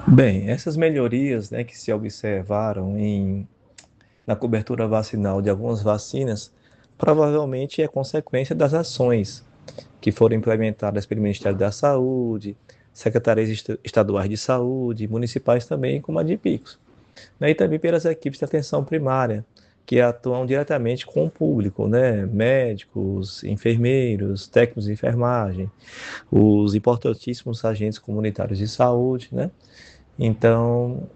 Bem, essas melhorias, né, que se observaram na cobertura vacinal de algumas vacinas, provavelmente é consequência das ações que foram implementadas pelo Ministério da Saúde, secretarias estaduais de saúde, municipais também, como a de Picos, né, e também pelas equipes de atenção primária, que atuam diretamente com o público, né, médicos, enfermeiros, técnicos de enfermagem, os importantíssimos agentes comunitários de saúde, né? Então,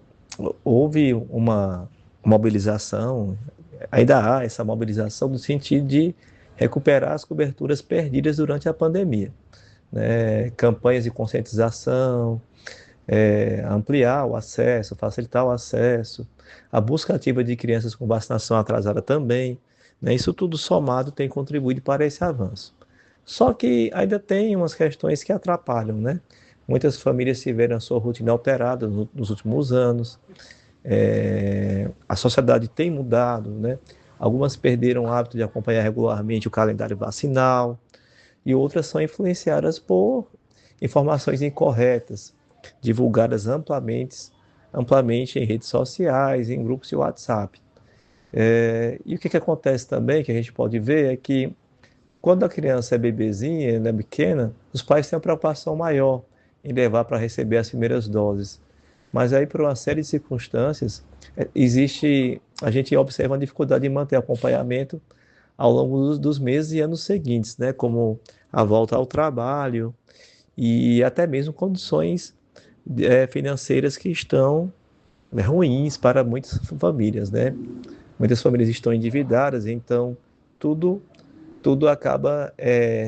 houve uma mobilização, ainda há essa mobilização no sentido de recuperar as coberturas perdidas durante a pandemia, né? Campanhas de conscientização, ampliar o acesso, facilitar o acesso, a busca ativa de crianças com vacinação atrasada também, né? Isso tudo somado tem contribuído para esse avanço. Só que ainda tem umas questões que atrapalham, né? Muitas famílias tiveram a sua rotina alterada nos últimos anos, a sociedade tem mudado, né? Algumas perderam o hábito de acompanhar regularmente o calendário vacinal e outras são influenciadas por informações incorretas, divulgadas amplamente em redes sociais, em grupos de WhatsApp. E o que acontece também, que a gente pode ver, é que quando a criança é bebezinha, ela é pequena, os pais têm uma preocupação maior em levar para receber as primeiras doses. Mas aí, por uma série de circunstâncias, a gente observa uma dificuldade em manter acompanhamento ao longo dos meses e anos seguintes, né? Como a volta ao trabalho e até mesmo condições financeiras que estão, né, ruins para muitas famílias, né? Muitas famílias estão endividadas, então tudo tudo acaba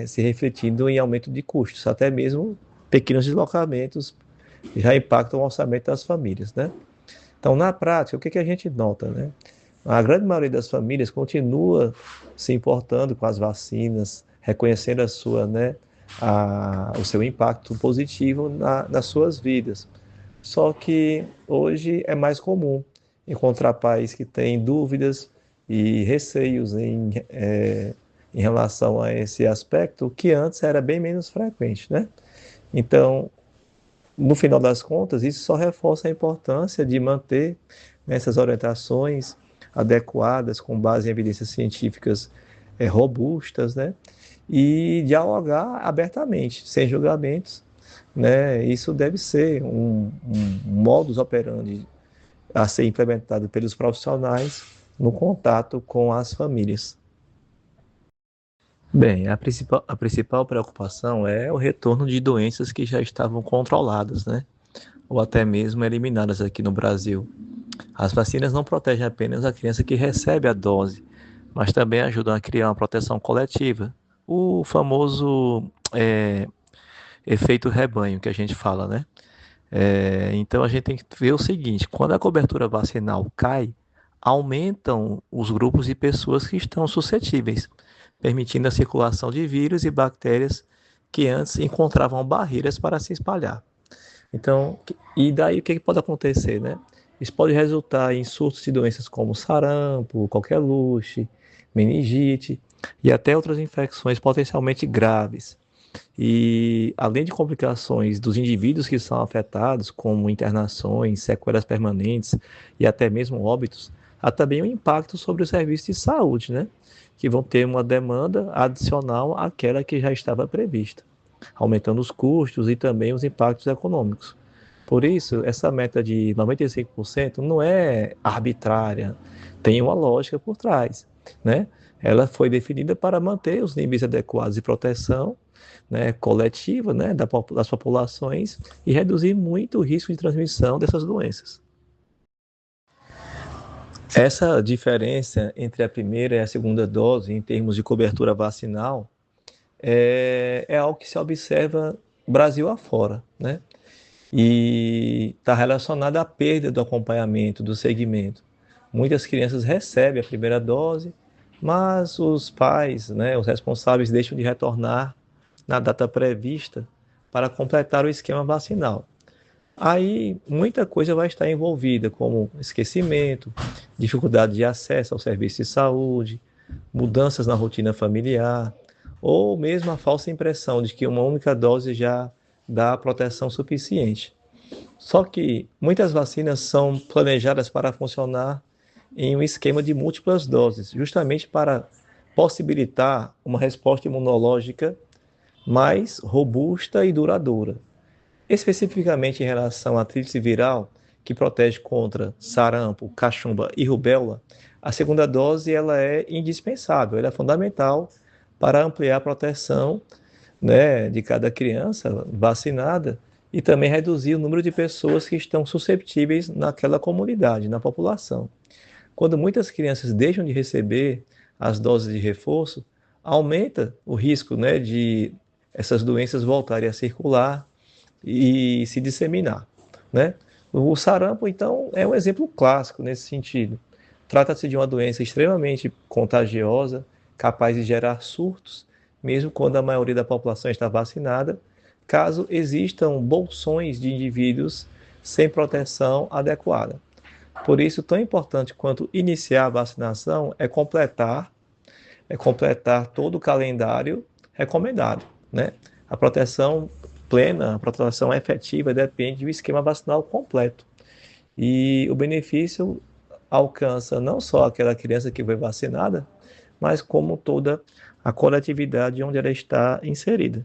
se refletindo em aumento de custos, até mesmo pequenos deslocamentos já impactam o orçamento das famílias, né? Então, na prática, o que que a gente nota, né? A grande maioria das famílias continua se importando com as vacinas, reconhecendo né, o seu impacto positivo nas suas vidas. Só que hoje é mais comum encontrar pais que têm dúvidas e receios em relação a esse aspecto, que antes era bem menos frequente, né? Então, no final das contas, isso só reforça a importância de manter essas orientações adequadas, com base em evidências científicas robustas, né? E dialogar abertamente, sem julgamentos, né? Isso deve ser um modus operandi a ser implementado pelos profissionais no contato com as famílias. Bem, a principal preocupação é o retorno de doenças que já estavam controladas, né? Ou até mesmo eliminadas aqui no Brasil. As vacinas não protegem apenas a criança que recebe a dose, mas também ajudam a criar uma proteção coletiva. O famoso efeito rebanho que a gente fala, né? Então a gente tem que ver o seguinte: quando a cobertura vacinal cai, aumentam os grupos de pessoas que estão suscetíveis, permitindo a circulação de vírus e bactérias que antes encontravam barreiras para se espalhar. Então, e daí o que pode acontecer, né? Isso pode resultar em surtos de doenças como sarampo, coqueluche, meningite e até outras infecções potencialmente graves. E além de complicações dos indivíduos que são afetados, como internações, sequelas permanentes e até mesmo óbitos, há também um impacto sobre os serviços de saúde, né? Que vão ter uma demanda adicional àquela que já estava prevista, aumentando os custos e também os impactos econômicos. Por isso, essa meta de 95% não é arbitrária, tem uma lógica por trás, né? Ela foi definida para manter os níveis adequados de proteção, né, coletiva, né, das populações e reduzir muito o risco de transmissão dessas doenças. Essa diferença entre a primeira e a segunda dose, em termos de cobertura vacinal, é algo que se observa Brasil afora, né? E está relacionada à perda do acompanhamento, do segmento. Muitas crianças recebem a primeira dose, mas os pais, né, os responsáveis deixam de retornar na data prevista para completar o esquema vacinal. Aí muita coisa vai estar envolvida, como esquecimento, dificuldade de acesso ao serviço de saúde, mudanças na rotina familiar, ou mesmo a falsa impressão de que uma única dose já dá proteção suficiente. Só que muitas vacinas são planejadas para funcionar em um esquema de múltiplas doses, justamente para possibilitar uma resposta imunológica mais robusta e duradoura. Especificamente em relação à tríplice viral, que protege contra sarampo, cachumba e rubéola, a segunda dose ela é indispensável, ela é fundamental para ampliar a proteção, né, de cada criança vacinada e também reduzir o número de pessoas que estão susceptíveis naquela comunidade, na população. Quando muitas crianças deixam de receber as doses de reforço, aumenta o risco, né, de essas doenças voltarem a circular e se disseminar, né? O sarampo, então, é um exemplo clássico nesse sentido. Trata-se de uma doença extremamente contagiosa, capaz de gerar surtos, mesmo quando a maioria da população está vacinada, caso existam bolsões de indivíduos sem proteção adequada. Por isso, tão importante quanto iniciar a vacinação é completar todo o calendário recomendado, né? A proteção plena, a proteção efetiva depende do esquema vacinal completo. E o benefício alcança não só aquela criança que foi vacinada, mas como toda a coletividade onde ela está inserida.